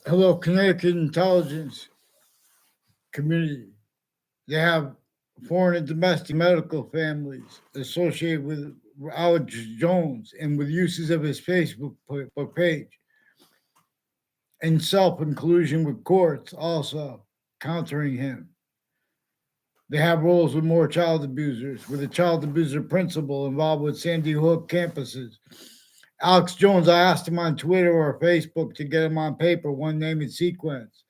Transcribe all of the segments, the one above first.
Hello, Connecticut intelligence community. They have foreign and domestic medical families associated with Alex Jones and with uses of his Facebook page and self inclusion with courts also countering him. They have roles with more child abusers, with a child abuser principal involved with Sandy Hook campuses. Alex Jones, I asked him on Twitter or Facebook to get him on paper, one name in sequence.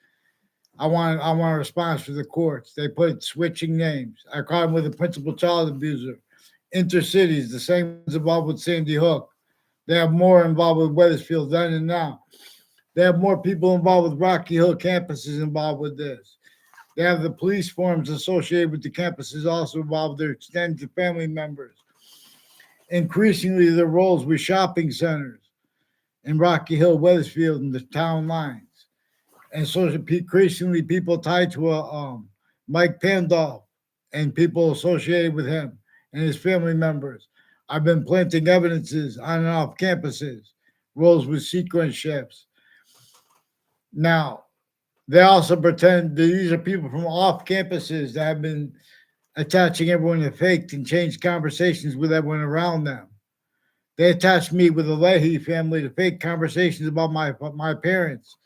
I want a response from the courts. They put switching names. I caught him with a principal child abuser. Intercities, the same ones involved with Sandy Hook. They have more involved with Weathersfield then and now. They have more people involved with Rocky Hill campuses involved with this. They have the police forms associated with the campuses also involved their extended family members. Increasingly, their roles with shopping centers in Rocky Hill, Weathersfield, and the town lines. And so increasingly people tied to Mike Pandolf and people associated with him and his family members. I've been planting evidences on and off campuses, roles with sequence shifts. Now, they also pretend that these are people from off campuses that have been attaching everyone to faked and changed conversations with everyone around them. They attached me with the Leahy family to fake conversations about my parents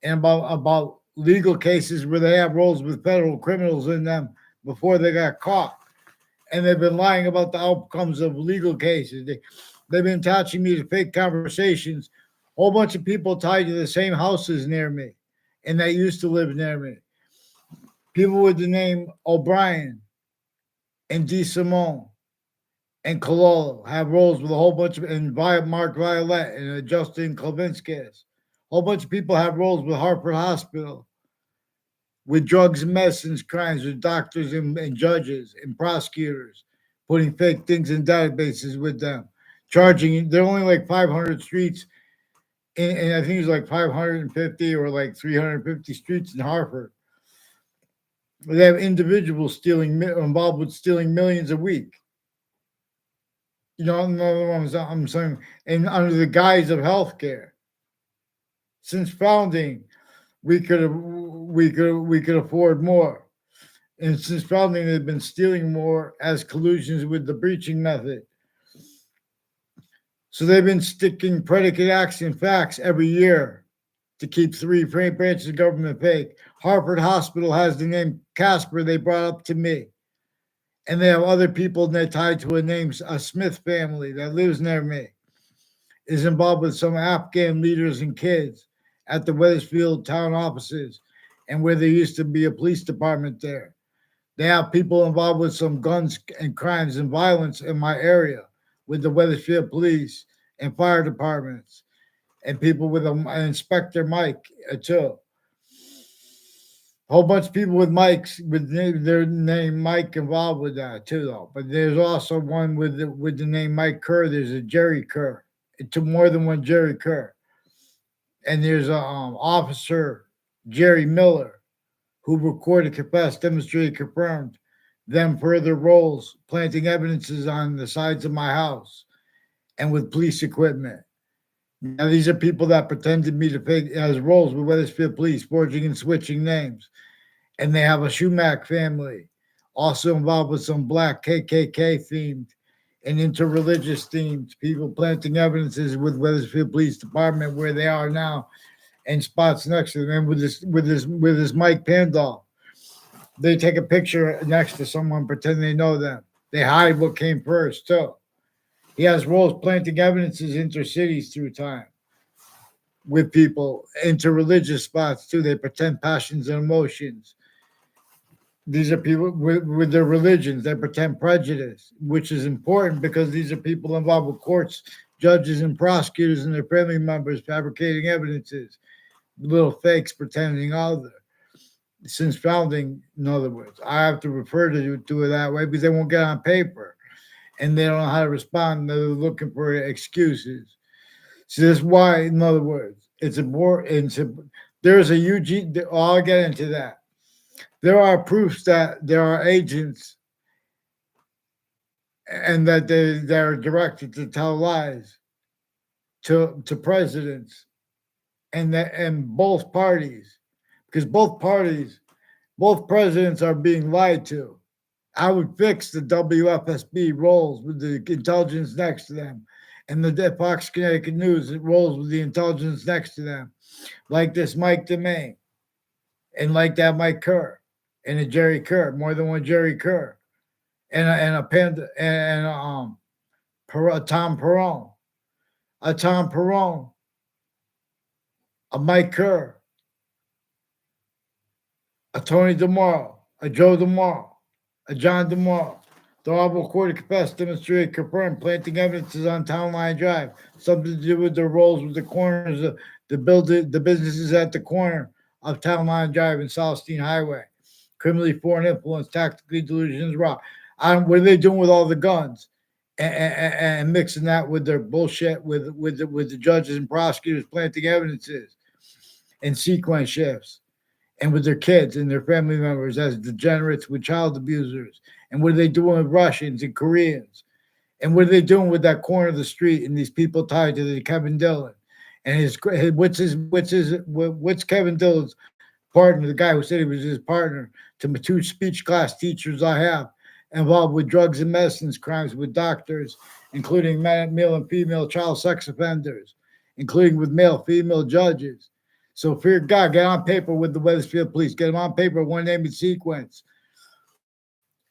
and about legal cases where they have roles with federal criminals in them before they got caught. And they've been lying about the outcomes of legal cases. They've been attaching me to fake conversations. A whole bunch of people tied to the same houses near me and that used to live near me. People with the name O'Brien and D. Simone and Cololo have roles with a whole bunch of, and Mark Violet and Justin Klavinskis. A whole bunch of people have roles with Hartford Hospital, with drugs and medicines crimes, with doctors and judges and prosecutors, putting fake things in databases with them, charging. They're only like 500 streets, and I think it's like 550 or like 350 streets in Hartford. They have individuals involved with stealing millions a week. You know, another one I'm saying, and under the guise of healthcare. Since founding, we could afford more. And since founding, they've been stealing more as collusions with the breaching method. So they've been sticking predicate acts and facts every year to keep three branches of government fake. Hartford Hospital has the name Casper they brought up to me. And they have other people that tied to a Smith family that lives near me, is involved with some Afghan leaders and kids at the Weathersfield town offices and where there used to be a police department there. They have people involved with some guns and crimes and violence in my area with the Weathersfield police and fire departments and people with an Inspector Mike too. A whole bunch of people with Mike's with their name Mike involved with that too, though. But there's also one with the name Mike Kerr. There's a Jerry Kerr. To more than one Jerry Kerr, and there's a officer Jerry Miller who recorded, confessed, demonstrated, confirmed them further roles, planting evidences on the sides of my house and with police equipment. Now these are people that pretended me to fake as roles with Weathersfield Police, forging and switching names. And they have a Schumack family, also involved with some black KKK themed and interreligious themed people planting evidences with Weathersfield Police Department where they are now and spots next to them. And with this Mike Pandolf, they take a picture next to someone, pretend they know them. They hide what came first too. He has roles planting evidences intercities through time with people, interreligious spots too. They pretend passions and emotions. These are people with their religions. They pretend prejudice, which is important because these are people involved with courts, judges, and prosecutors and their family members fabricating evidences, little fakes pretending other. Since founding, in other words, I have to refer to it that way because they won't get on paper and they don't know how to respond. They're looking for excuses. So that's why, in other words, it's important. There's a Eugene. I'll get into that. There are proofs that there are agents and that they're directed to tell lies to presidents and both parties, because both presidents are being lied to. I would fix the WFSB rolls with the intelligence next to them, and the Fox Connecticut News it rolls with the intelligence next to them, like this Mike DeMay, and like that Mike Kerr, and a Jerry Kerr, more than one Jerry Kerr, and a Panda and a Tom Perone, a Tom Perone, a Mike Kerr, a Tony DeMauro, a Joe DeMauro, a John DeMauro. The Honorable Court of Capacity demonstrated confirmed planting evidences on Town Line Drive, something to do with their roles with the corners of the businesses at the corner of Town Line Drive and South Steen Highway. Criminally foreign influence, tactically delusions, raw. What are they doing with all the guns? And mixing that with their bullshit with the judges and prosecutors planting evidences and sequence shifts, and with their kids and their family members as degenerates with child abusers. And what are they doing with Russians and Koreans? And what are they doing with that corner of the street and these people tied to the Kevin Dillon? And what's Kevin Dillon's partner, the guy who said he was his partner, to my two speech class teachers I have, involved with drugs and medicines crimes with doctors, including male and female child sex offenders, including with male, female judges. So fear God, get on paper with the Wethersfield Police. Get them on paper, one name and sequence.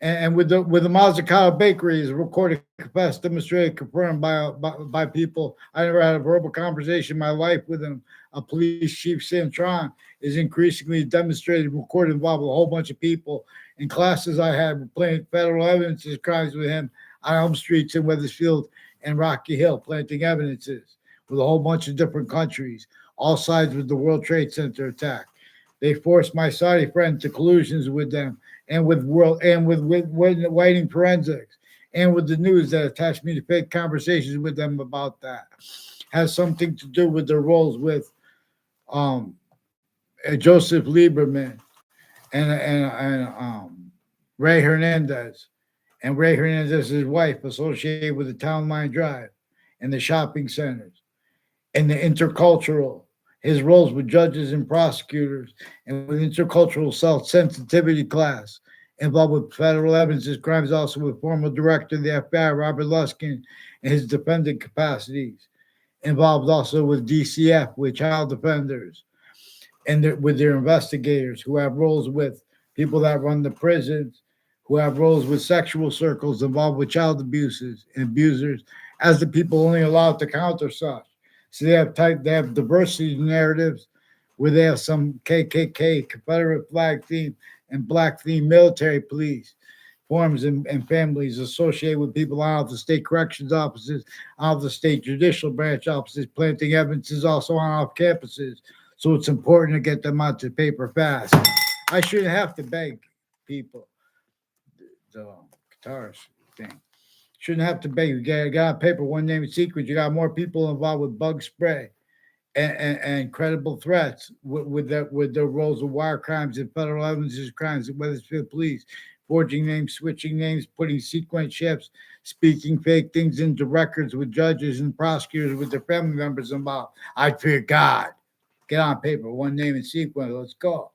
And with the Mazzucato Bakery is recorded, confessed, demonstrated, confirmed by people. I never had a verbal conversation in my life with him. A police chief, Santron, is increasingly demonstrated, recorded, involved with a whole bunch of people. In classes I had, playing federal evidences crimes with him on Elm Streets in Wethersfield and Rocky Hill, planting evidences with a whole bunch of different countries, all sides with the World Trade Center attack. They forced my Saudi friend to collusions with them and with writing forensics and with the news that attached me to fake conversations with them about that. Has something to do with their roles with Joseph Lieberman and Ray Hernandez, and Ray Hernandez's wife associated with the Town Line Drive and the shopping centers and the intercultural, his roles with judges and prosecutors, and with intercultural self-sensitivity class, involved with federal evidences crimes, also with former director of the FBI, Robert Luskin, and his defendant capacities, involved also with DCF, with child defenders, and with their investigators who have roles with people that run the prisons, who have roles with sexual circles involved with child abuses and abusers, as the people only allowed to counter such. So they have diversity narratives where they have some KKK, Confederate flag theme, and black theme military police forms and families associated with people out of the state corrections offices, out of the state judicial branch offices, planting evidences also on off campuses. So it's important to get them onto paper fast. I shouldn't have to beg people. The guitars thing. Shouldn't have to beg. You got on paper, one name and sequence. You got more people involved with bug spray and credible threats with their roles of wire crimes and federal evidences crimes, whether it's the police, forging names, switching names, putting sequence shifts, speaking fake things into records with judges and prosecutors with their family members involved. I fear God. Get on paper, one name and sequence. Let's go.